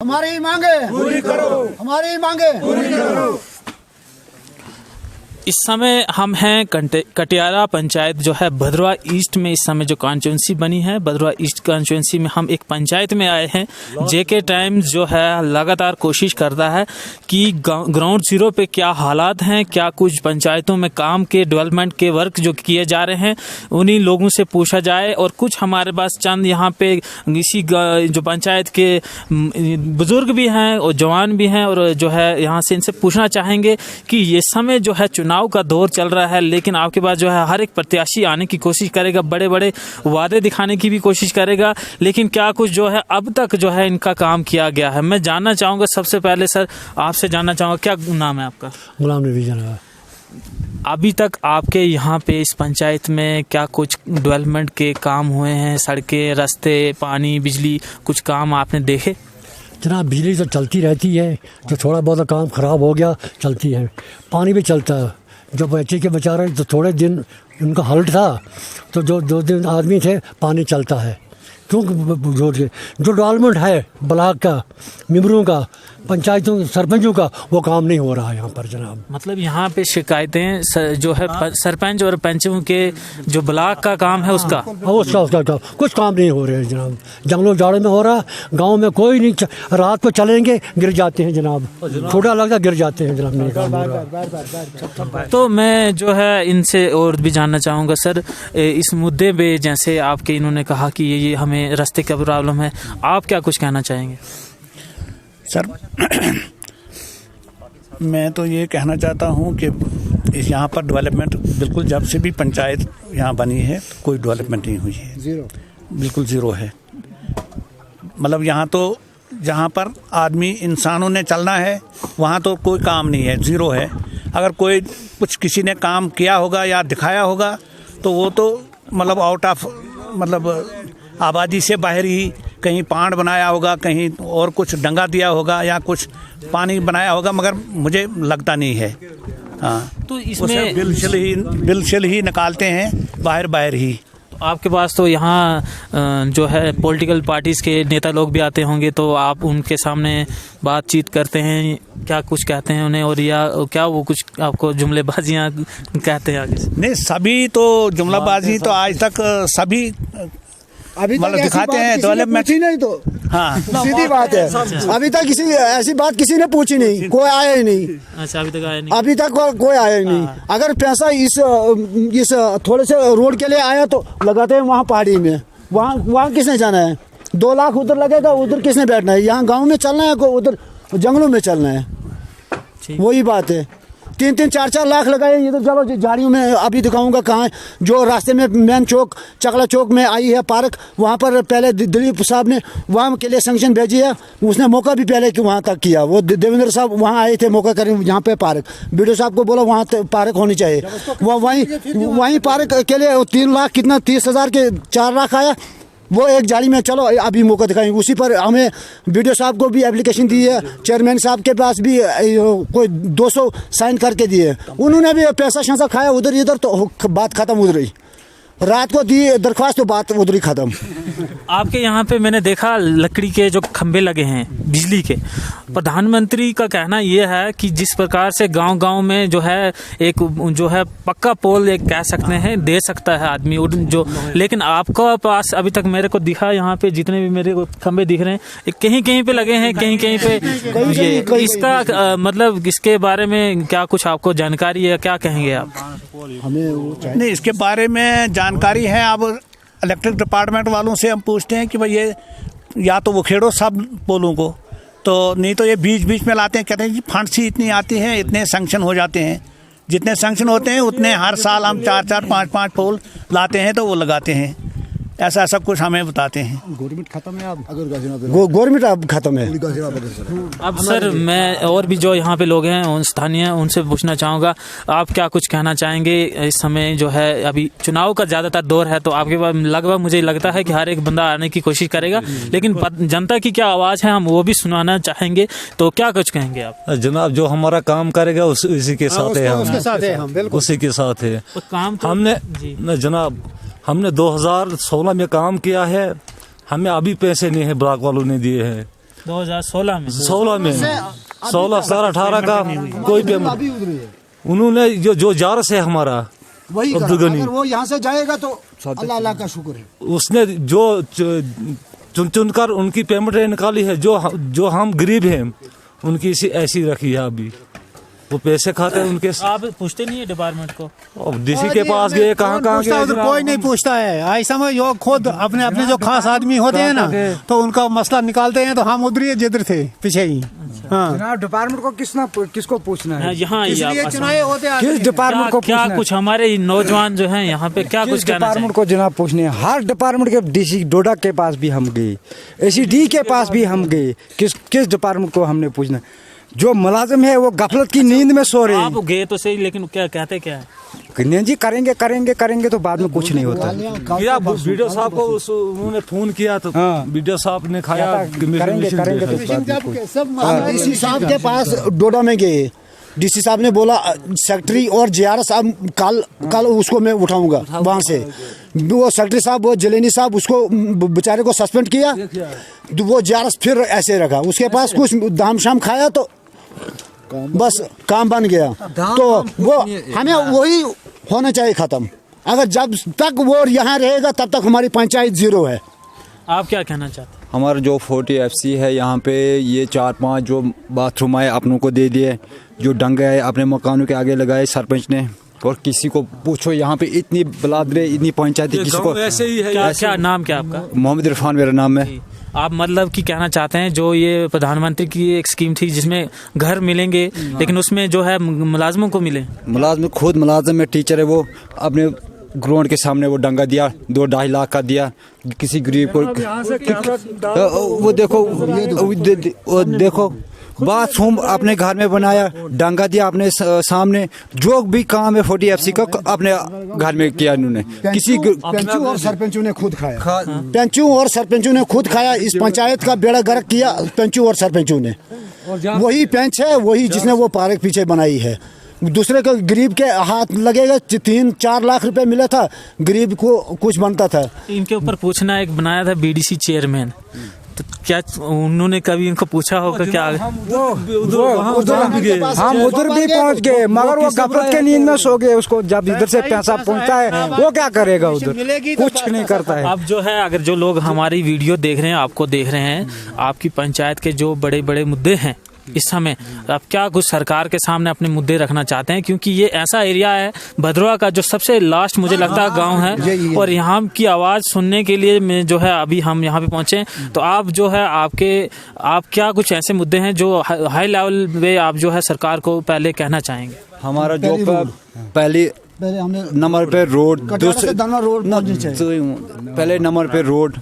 हमारी मांगे पूरी करो, हमारी मांगे पूरी करो। इस समय हम हैं कटियाला पंचायत जो है भदरवा ईस्ट में। इस समय जो कॉन्स्टिट्यूंसी बनी है भदरवा ईस्ट कॉन्स्टिट्यूंसी में हम एक पंचायत में आए हैं। जेके टाइम्स जो है लगातार कोशिश करता है कि ग्राउंड जीरो पे क्या हालात हैं, क्या कुछ पंचायतों में काम के डेवलपमेंट के वर्क जो किए जा रहे हैं उन्हीं लोगों से पूछा जाए। और कुछ हमारे पास चंद यहाँ पे इसी जो पंचायत के बुजुर्ग भी हैं और जवान भी हैं और जो है यहाँ से इनसे पूछना चाहेंगे कि ये समय जो है चुनाव का दौर चल रहा है, लेकिन आपके पास जो है हर एक प्रत्याशी आने की कोशिश करेगा, बड़े बड़े वादे दिखाने की भी कोशिश करेगा, लेकिन क्या कुछ जो है अब तक जो है इनका काम किया गया है। मैं जानना चाहूँगा सबसे पहले सर आपसे जानना चाहूँगा, क्या नाम है आपका? गुलाम नबी जनाब। अभी तक आपके यहाँ पे इस पंचायत में क्या कुछ डेवलपमेंट के काम हुए हैं? सड़कें, रास्ते, पानी, बिजली, कुछ काम आपने देखे? जनाब बिजली तो चलती रहती है, जो थोड़ा बहुत काम ख़राब हो गया चलती है। पानी भी चलता है। जो बच्चे के बेचारे तो थोड़े दिन उनका हल्ट था तो जो 2 दिन आदमी थे पानी चलता है। क्योंकि जो डेवलपमेंट है ब्लॉक का, मेंबरों का, पंचायतों सरपंचों का, वो काम नहीं हो रहा है यहाँ पर जनाब। मतलब यहाँ पे शिकायतें जो है सरपंच और पंचों के जो ब्लॉक का काम है उसका कुछ काम नहीं हो रहे हैं जनाब। जंगलों जाड़े में हो रहा, गांव में कोई नहीं। रात को चलेंगे गिर जाते हैं जनाब, छोटा लगता गिर जाते हैं जनाब। नहीं काम हो रहा। तो मैं जो है इनसे और भी जानना चाहूँगा सर, इस मुद्दे पे जैसे आपके इन्होंने कहा कि ये हमें रास्ते का प्रॉब्लम है, आप क्या कुछ कहना चाहेंगे? सर मैं तो ये कहना चाहता हूँ कि इस यहाँ पर डेवलपमेंट बिल्कुल जब से भी पंचायत यहाँ बनी है कोई डेवलपमेंट नहीं हुई है। ज़ीरो, बिल्कुल ज़ीरो है। मतलब यहाँ तो जहाँ पर आदमी इंसानों ने चलना है वहाँ तो कोई काम नहीं है, ज़ीरो है। अगर कोई कुछ किसी ने काम किया होगा या दिखाया होगा तो वो तो मतलब आउट ऑफ मतलब आबादी से बाहर ही कहीं पांड बनाया होगा, कहीं और कुछ डंगा दिया होगा या कुछ पानी बनाया होगा, मगर मुझे लगता नहीं है। हाँ, तो इसमें बिल ही निकालते हैं बाहर ही। तो आपके पास तो यहाँ जो है पॉलिटिकल पार्टीज़ के नेता लोग भी आते होंगे, तो आप उनके सामने बातचीत करते हैं, क्या कुछ कहते हैं उन्हें, और या क्या वो कुछ आपको जुमलेबाजियाँ कहते हैं आगे से? नहीं, सभी तो जुमलाबाजी तो आज तक सभी अभी मतलब दिखाते हैं डेवलपमेंट नहीं तो हाँ सीधी बात है। अभी तक किसी ऐसी बात किसी ने पूछी नहीं, कोई आया ही नहीं। अच्छा, अभी तक आया नहीं? अभी तक कोई आया ही नहीं। अगर पैसा इस थोड़े से रोड के लिए आया तो लगाते हैं वहाँ पहाड़ी में। वहाँ किसने जाना है? 2 लाख उधर लगेगा, उधर किसने बैठना है? यहाँ गाँव में चलना है, उधर जंगलों में चलना है। वही बात है। 3-3, 4-4 लाख लगाए इधर। चलो झाड़ियों में अभी दिखाऊंगा कहाँ जो रास्ते में मेन चौक चकला चौक में आई है पार्क, वहाँ पर पहले दिलीप साहब ने वहाँ के लिए सैंक्शन भेजी है। उसने मौका भी पहले कि वहाँ तक किया। वो देवेंद्र साहब वहाँ आए थे मौका करें यहाँ पे पार्क। बीडीओ साहब को बोला वहाँ पार्क होनी चाहिए। वहीं पार्क के लिए 3 लाख कितना 30,000 के 4 लाख आया। वो एक जाली में चलो अभी मौका दिखाएंगे। उसी पर हमें बीडीओ साहब को भी एप्लीकेशन दी है, चेयरमैन साहब के पास भी कोई 200 साइन करके दिए। उन्होंने भी पैसा शैसा खाया उधर इधर, तो बात खत्म उधर ही। रात को दी दरख्वास्त तो बात उधर ही खत्म। आपके यहाँ पे मैंने देखा लकड़ी के जो खंभे लगे हैं बिजली के। प्रधानमंत्री का कहना यह है कि जिस प्रकार से गांव-गांव में जो है एक जो है पक्का पोल एक कह सकते हैं दे सकता है आदमी जो, लेकिन आपका पास अभी तक मेरे को दिखा यहाँ पे जितने भी मेरे को खंभे दिख रहे हैं कहीं कहीं पे लगे हैं, कहीं कहीं पे ये इसका मतलब इसके बारे में क्या कुछ आपको जानकारी है, क्या कहेंगे आप? नहीं, इसके बारे में जानकारी है। अब इलेक्ट्रिक डिपार्टमेंट वालों से हम पूछते हैं कि भाई ये या तो वो खेड़ो सब पोलों को, तो नहीं तो ये बीच में लाते हैं। कहते हैं कि फंड सी इतनी आती है, इतने सैंक्शन हो जाते हैं। जितने सैंक्शन होते हैं उतने हर साल हम 4-4, 5-5 पोल लाते हैं तो वो लगाते हैं। ऐसा सब कुछ हमें बताते हैं। गवर्नमेंट खत्म है अब, गवर्नमेंट अब खत्म है। अब सर मैं और भी जो यहाँ पे लोग हैं उन स्थानीय उनसे पूछना चाहूँगा, आप क्या कुछ कहना चाहेंगे? इस समय जो है अभी चुनाव का ज़्यादातर दौर है, तो आपके पास लगभग मुझे लगता है कि हर एक बंदा आने की कोशिश करेगा, लेकिन जनता की क्या आवाज़ है हम वो भी सुनाना चाहेंगे, तो क्या कुछ कहेंगे आप? जनाब जो हमारा काम करेगा उसी के साथ है, उसी के साथ है काम। हमने जनाब हमने 2016 में काम किया है, हमें अभी पैसे नहीं है, ब्लॉक वालों ने दिए हैं। 2016 में 16 में 16, 17, 18 का कोई पेमेंट अभी उधर ही है उन्होंने जो जारस है हमारा वही करा। अब्दुल गनी। अगर वो यहाँ से जाएगा तो अल्लाह अल्लाह का शुक्र है। उसने जो चुन चुन कर उनकी पेमेंट निकाली है, जो हम गरीब हैं उनकी ऐसी रखी है। अभी वो पैसे खाते हैं उनके। आप पूछते नहीं है डिपार्टमेंट को? डीसी के पास गए, कहाँ गए, उधर कोई नहीं पूछता है। ऐसा में जो खुद अपने अपने जो खास आदमी होते हैं ना, तो उनका मसला निकालते हैं। तो हम उधर ही जिधर थे पीछे ही। हाँ, जनाब डिपार्टमेंट को किसको पूछना है? यहाँ इसलिए चुनाव होते हैं। किस डिपार्टमेंट को क्या पूछना है? कुछ हमारे नौजवान जो हैं यहाँ पे क्या कुछ किस कहना डिपार्टमेंट चाहिए? को जनाब पूछने हैं? हर डिपार्टमेंट के डीसी डोडा के पास भी हम गए, एसीडी के पास भी हम गए। किस डिपार्टमेंट को हमने पूछना? जो मुलाजिम है वो गफलत की नींद में सो रहे आप हैं। गए तो सही, लेकिन क्या कहते क्या है? नहीं जी, करेंगे तो बाद में कुछ नहीं होता। या वीडियो साहब को उन्होंने फोन किया तो हाँ। वीडियो साहब ने खाया करेंगे तो डीसी साहब के पास डोडा में गए। डीसी साहब ने बोला सेक्रेटरी और जेआर साहब कल उसको मैं उठाऊंगा वहाँ से। वो सेक्रेटरी साहब, वो जलेनी साहब, उसको बेचारे को सस्पेंड किया। वो जेआर फिर ऐसे रखा। उसके पास कुछ दाम शाम खाया तो बस काम बन गया। तो वो हमें वही होना चाहिए खत्म। अगर जब तक वो यहाँ रहेगा तब तक हमारी पंचायत जीरो है। आप क्या कहना चाहते हैं? हमारा जो 40 FC है यहाँ पे, ये 4-5 जो बाथरूम आए अपनों को दे दिए, जो डंगे आए अपने मकानों के आगे लगाए सरपंच ने। और किसी को पूछो यहाँ पे इतनी बलादरे, इतनी पंचायती, किसी को ऐसे ही है। क्या नाम क्या आपका? मोहम्मद इरफान मेरा नाम है। आप मतलब कि कहना चाहते हैं जो ये प्रधानमंत्री की एक स्कीम थी जिसमें घर मिलेंगे, लेकिन उसमें जो है मुलाजमों को मिले? मुलाजम खुद मुलाजम है, टीचर है, वो अपने ग्राउंड के सामने वो डंगा दिया, 2-2.5 लाख का दिया किसी गरीब को। वो देखो बाथरूम अपने घर में बनाया, डंगा दिया अपने सामने। जो भी काम है 40 FC का अपने घर में किया इन्होंने। किसी पेंचू और सरपंचों ने खुद खाया। पेंचू और सरपंचों ने खुद खाया। इस पंचायत का बेड़ा गर्क किया पेंचू और सरपंचों ने। वही पेंच है, वही जिसने वो पार्क पीछे बनाई है। दूसरे को गरीब के हाथ लगेगा। 3-4 लाख रुपए मिला था, गरीब को कुछ बनता था। इनके ऊपर पूछना एक बनाया था BDC चेयरमैन, तो क्या उन्होंने कभी इनको पूछा होगा क्या? हम उधर भी पहुंच गए, मगर वो गफलत के नींद में सो गए। उसको जब इधर से पैसा पहुंचता है वो क्या करेगा? उधर कुछ नहीं करता है। अब जो है, अगर जो लोग हमारी वीडियो देख रहे हैं, आपको देख रहे हैं, आपकी पंचायत के जो बड़े बड़े मुद्दे हैं इस समय, आप क्या कुछ सरकार के सामने अपने मुद्दे रखना चाहते हैं? क्योंकि ये ऐसा एरिया है भद्रवा का जो सबसे लास्ट मुझे लगता है गांव है, और यहाँ की आवाज़ सुनने के लिए मैं जो है अभी हम यहाँ पे पहुँचे। तो आप जो है आप क्या कुछ ऐसे मुद्दे हैं जो हाई लेवल पे आप जो है सरकार को पहले कहना चाहेंगे? हमारा जो पहले नंबर पे रोड, पहले नंबर पे रोड,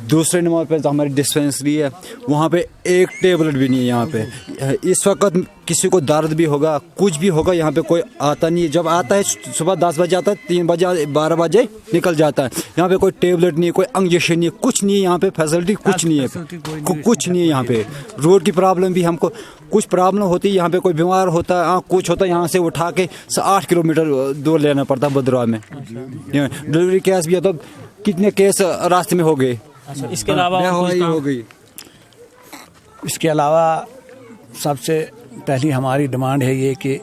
दूसरे नंबर पे हमारी डिस्पेंसरी है। वहाँ पे एक टेबलेट भी नहीं है यहाँ पे। इस वक्त किसी को दर्द भी होगा, कुछ भी होगा, यहाँ पे कोई आता नहीं है। जब आता है सुबह 10 बजे आता है, 3 बजे 12 बजे निकल जाता है। यहाँ पे कोई टेबलेट नहीं है, कोई इंजेक्शन नहीं है, कुछ नहीं है यहाँ पे। फैसिलिटी कुछ नहीं है, कुछ नहीं है यहाँ पे। रोड की प्रॉब्लम भी, हमको कुछ प्रॉब्लम होती है यहाँ पे, कोई बीमार होता है, कुछ होता है, यहाँ से उठा के 8 किलोमीटर दूर लेना पड़ता है भद्रवा में। डिलीवरी केस भी है तो कितने केस रास्ते में हो गए। अच्छा, इसके अलावा हो गई। इसके अलावा सबसे पहली हमारी डिमांड है ये कि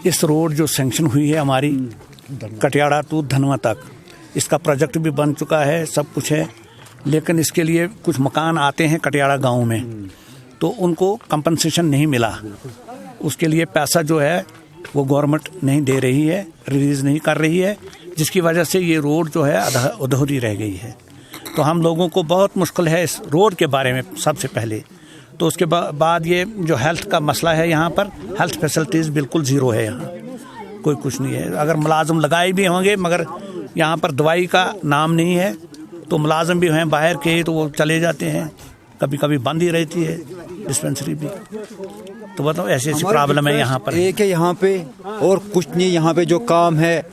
इस रोड जो सैंक्शन हुई है हमारी कटियाड़ा टू धनवा तक, इसका प्रोजेक्ट भी बन चुका है, सब कुछ है, लेकिन इसके लिए कुछ मकान आते हैं कटियाड़ा गांव में, तो उनको कंपनसेशन नहीं मिला। उसके लिए पैसा जो है वो गवर्नमेंट नहीं दे रही है, रिलीज़ नहीं कर रही है, जिसकी वजह से ये रोड जो है अधूरी रह गई है। तो हम लोगों को बहुत मुश्किल है इस रोड के बारे में सबसे पहले। तो उसके बाद ये जो हेल्थ का मसला है, यहाँ पर हेल्थ फैसिलिटीज़ बिल्कुल ज़ीरो है। यहाँ कोई कुछ नहीं है। अगर मुलाजिम लगाए भी होंगे मगर यहाँ पर दवाई का नाम नहीं है। तो मुलाजिम भी हैं बाहर के, तो वो चले जाते हैं, कभी कभी बंद ही रहती है डिस्पेंसरी भी। तो बताओ ऐसी प्रॉब्लम है यहाँ पर। एक है यहाँ पे और कुछ नहीं। यहाँ पे जो काम है,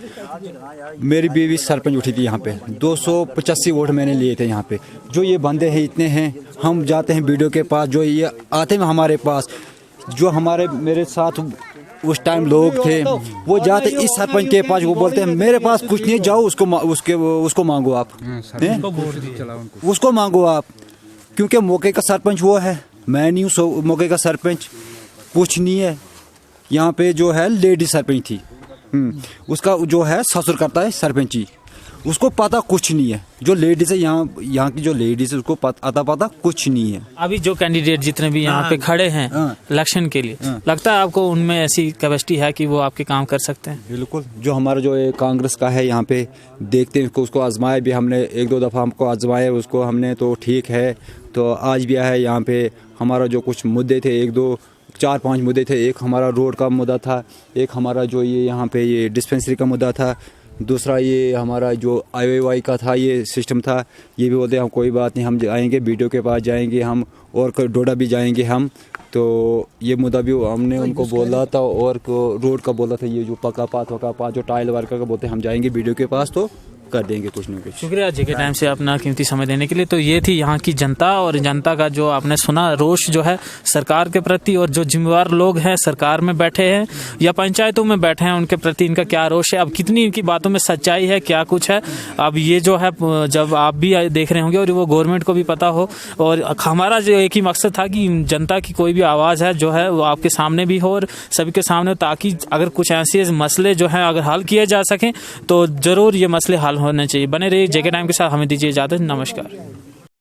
मेरी बीवी सरपंच उठी थी यहाँ पे, 285 वोट मैंने लिए थे यहाँ पे। जो ये बंदे हैं इतने हैं, हम जाते हैं वीडियो के पास, जो ये आते हैं हमारे पास, जो मेरे साथ उस टाइम लोग थे, वो जाते इस सरपंच के पास, वो बोलते हैं मेरे पास कुछ नहीं, जाओ उसको मांगो आप, उसको मांगो आप। क्योंकि मौके का सरपंच वो है, मैं नहीं हूँ मौके का सरपंच, कुछ नहीं है। यहाँ पे जो है लेडी सरपंच थी, उसका जो है ससुर करता है सरपंची, उसको पता कुछ नहीं है। जो लेडीज है यहाँ की जो लेडीज है उसको पता कुछ नहीं है। अभी जो कैंडिडेट जितने भी यहाँ पे खड़े हैं इलेक्शन के लिए, लगता है आपको उनमें ऐसी कैपेसिटी है कि वो आपके काम कर सकते हैं? बिल्कुल। जो हमारा जो कांग्रेस का है यहाँ पे, देखते हैं उसको आजमाया भी हमने, 1-2 दफ़ा हमको आजमाया उसको हमने, तो ठीक है। तो आज भी आया है यहाँ पे। हमारा जो कुछ मुद्दे थे, 4-5 मुद्दे थे। एक हमारा रोड का मुद्दा था, एक हमारा जो ये यहाँ पे ये डिस्पेंसरी का मुद्दा था, दूसरा ये हमारा जो IOI का था, ये सिस्टम था। ये भी बोलते हैं हम कोई बात नहीं, हम आएंगे BDO के पास जाएंगे हम, और डोडा भी जाएंगे हम। तो ये मुद्दा भी हमने उनको बोला था, और रोड का बोला था, ये जो पक्का पात जो टाइल वर्कर का बोलते हैं हम जाएंगे BDO के पास तो कर देंगे कुछ ना कुछ। शुक्रिया JK टाइम से अपना कीमती समय देने के लिए। तो ये थी यहाँ की जनता, और जनता का जो आपने सुना रोष जो है सरकार के प्रति, और जो जिम्मेवार लोग हैं सरकार में बैठे हैं या पंचायतों में बैठे हैं उनके प्रति इनका क्या रोष है। अब कितनी इनकी बातों में सच्चाई है, क्या कुछ है, अब ये जो है जब आप भी देख रहे होंगे और वो गवर्नमेंट को भी पता हो। और हमारा जो एक ही मकसद था कि जनता की कोई भी आवाज़ है जो है वो आपके सामने भी हो और सभी के सामने हो, ताकि अगर कुछ ऐसे मसले जो हैं अगर हल किए जा सकें तो ज़रूर ये मसले हल होने चाहिए। बने रहिए JK टाइम के साथ, हमें दीजिए इजाज़त। नमस्कार।